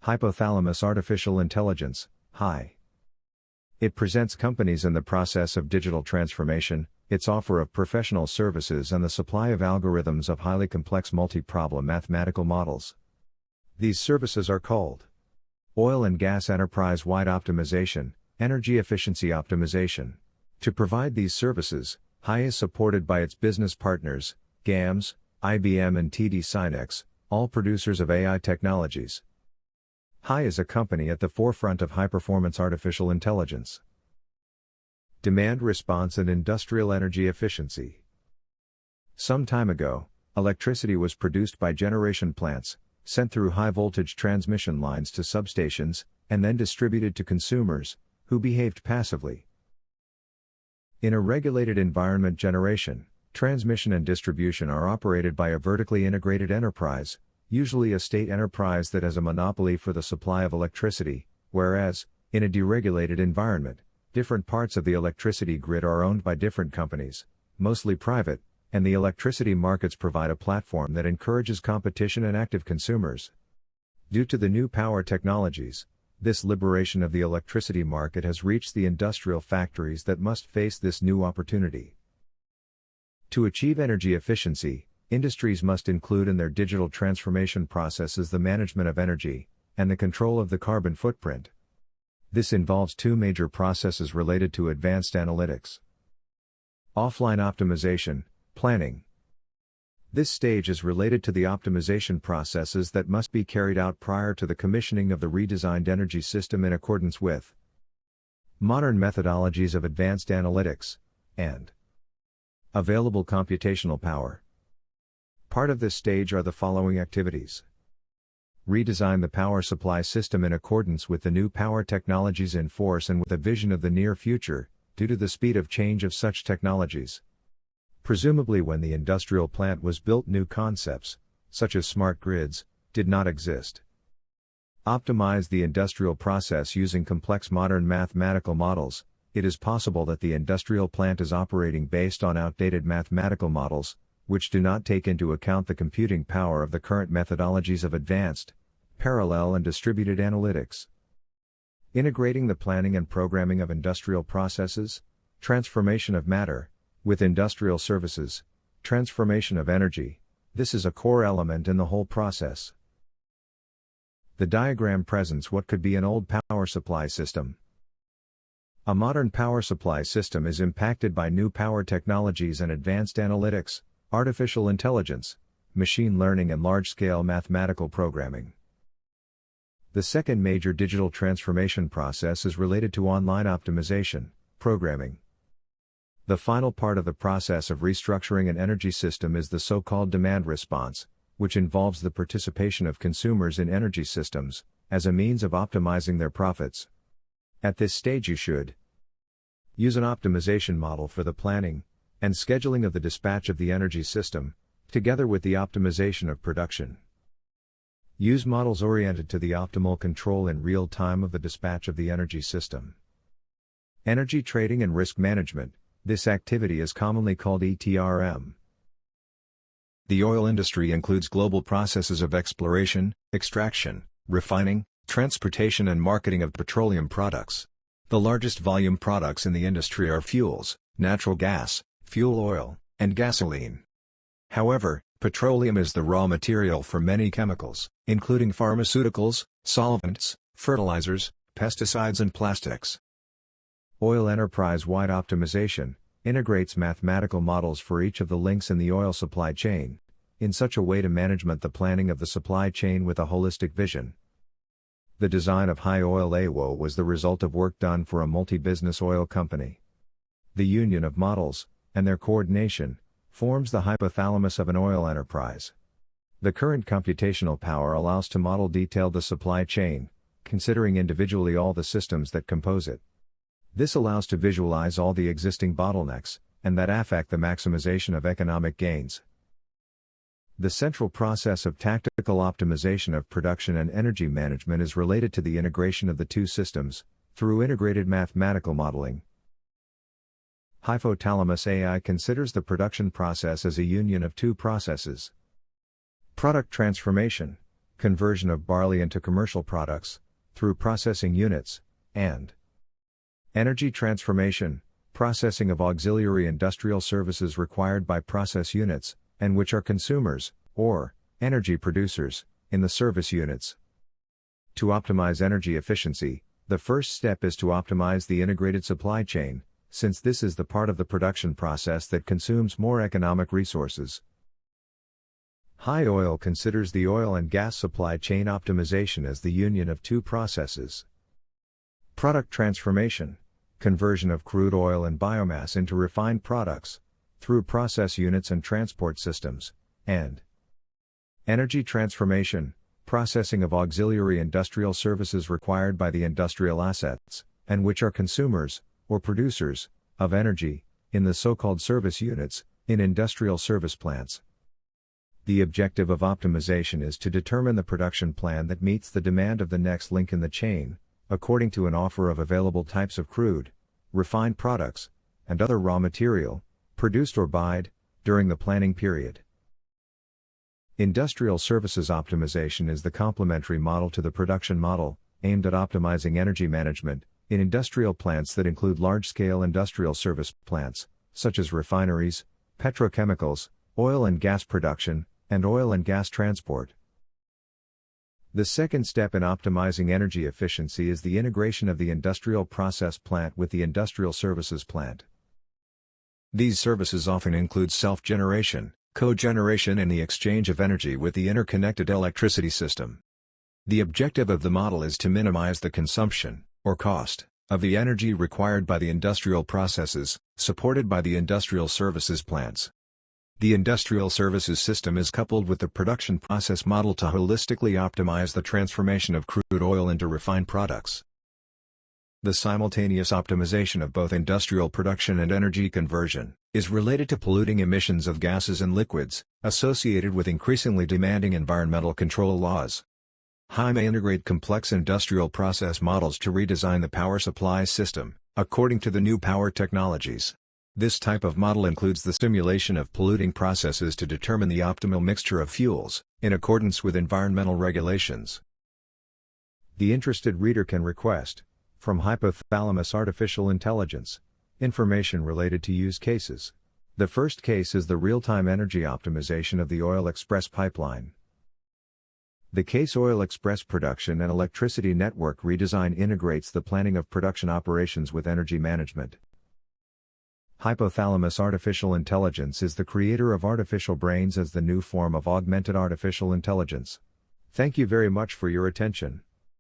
Hypothalamus Artificial Intelligence, HI. It presents companies in the process of digital transformation, its offer of professional services and the supply of algorithms of highly complex multi-problem mathematical models. These services are called Oil and Gas Enterprise-Wide Optimization, Energy Efficiency Optimization. To provide these services, HI is supported by its business partners, GAMS, IBM and TD SYNNEX, all producers of AI technologies. HI is a company at the forefront of high-performance artificial intelligence, demand response and industrial energy efficiency. Some time ago, electricity was produced by generation plants, sent through high-voltage transmission lines to substations, and then distributed to consumers, who behaved passively. In a regulated environment, generation, transmission and distribution are operated by a vertically integrated enterprise, usually a state enterprise that has a monopoly for the supply of electricity, whereas, in a deregulated environment, different parts of the electricity grid are owned by different companies, mostly private, and the electricity markets provide a platform that encourages competition and active consumers. Due to the new power technologies, this liberation of the electricity market has reached the industrial factories that must face this new opportunity. To achieve energy efficiency, industries must include in their digital transformation processes the management of energy, and the control of the carbon footprint. This involves two major processes related to advanced analytics. Offline optimization, planning. This stage is related to the optimization processes that must be carried out prior to the commissioning of the redesigned energy system in accordance with modern methodologies of advanced analytics, and available computational power. Part of this stage are the following activities. Redesign the power supply system in accordance with the new power technologies in force and with a vision of the near future, due to the speed of change of such technologies. Presumably when the industrial plant was built, new concepts, such as smart grids, did not exist. Optimize the industrial process using complex modern mathematical models. It is possible that the industrial plant is operating based on outdated mathematical models, which do not take into account the computing power of the current methodologies of advanced, parallel and distributed analytics. Integrating the planning and programming of industrial processes, transformation of matter, with industrial services, transformation of energy. This is a core element in the whole process. The diagram presents what could be an old power supply system. A modern power supply system is impacted by new power technologies and advanced analytics, artificial intelligence, machine learning and large-scale mathematical programming. The second major digital transformation process is related to online optimization, programming. The final part of the process of restructuring an energy system is the so-called demand response, which involves the participation of consumers in energy systems, as a means of optimizing their profits. At this stage you should use an optimization model for the planning and scheduling of the dispatch of the energy system, together with the optimization of production. Use models oriented to the optimal control in real time of the dispatch of the energy system. Energy trading and risk management. This activity is commonly called ETRM. The oil industry includes global processes of exploration, extraction, refining, transportation and marketing of petroleum products. The largest volume products in the industry are fuels, natural gas, fuel oil, and gasoline. However, petroleum is the raw material for many chemicals, including pharmaceuticals, solvents, fertilizers, pesticides and plastics. Oil enterprise-wide optimization integrates mathematical models for each of the links in the oil supply chain, in such a way to management the planning of the supply chain with a holistic vision. The design of High Oil AWO was the result of work done for a multi-business oil company. The union of models, and their coordination, forms the hypothalamus of an oil enterprise. The current computational power allows to model detail the supply chain, considering individually all the systems that compose it. This allows to visualize all the existing bottlenecks, and that affect the maximization of economic gains. The central process of tactical optimization of production and energy management is related to the integration of the two systems, through integrated mathematical modeling. Hypothalamus AI considers the production process as a union of two processes. Product transformation. conversion of barley into commercial products, through processing units, and energy transformation, processing of auxiliary industrial services required by process units, and which are consumers, or energy producers, in the service units. To optimize energy efficiency, the first step is to optimize the integrated supply chain, since this is the part of the production process that consumes more economic resources. High Oil considers the oil and gas supply chain optimization as the union of two processes: product transformation, conversion of crude oil and biomass into refined products, through process units and transport systems, and energy transformation, processing of auxiliary industrial services required by the industrial assets, and which are consumers, or producers, of energy, in the so-called service units, in industrial service plants. The objective of optimization is to determine the production plan that meets the demand of the next link in the chain, according to an offer of available types of crude, refined products, and other raw material, produced or buyed, during the planning period. Industrial services optimization is the complementary model to the production model, aimed at optimizing energy management, in industrial plants that include large-scale industrial service plants, such as refineries, petrochemicals, oil and gas production, and oil and gas transport. The second step in optimizing energy efficiency is the integration of the industrial process plant with the industrial services plant. These services often include self-generation, cogeneration, and the exchange of energy with the interconnected electricity system. The objective of the model is to minimize the consumption, or cost, of the energy required by the industrial processes, supported by the industrial services plants. The industrial services system is coupled with the production process model to holistically optimize the transformation of crude oil into refined products. The simultaneous optimization of both industrial production and energy conversion is related to polluting emissions of gases and liquids, associated with increasingly demanding environmental control laws. HI may integrate complex industrial process models to redesign the power supply system, according to the new power technologies. This type of model includes the simulation of polluting processes to determine the optimal mixture of fuels, in accordance with environmental regulations. The interested reader can request, from Hypothalamus Artificial Intelligence, information related to use cases. The first case is the real-time energy optimization of the Oil Express pipeline. The case Oil Express production and electricity network redesign integrates the planning of production operations with energy management. Hypothalamus Artificial Intelligence is the creator of artificial brains as the new form of augmented artificial intelligence. Thank you very much for your attention.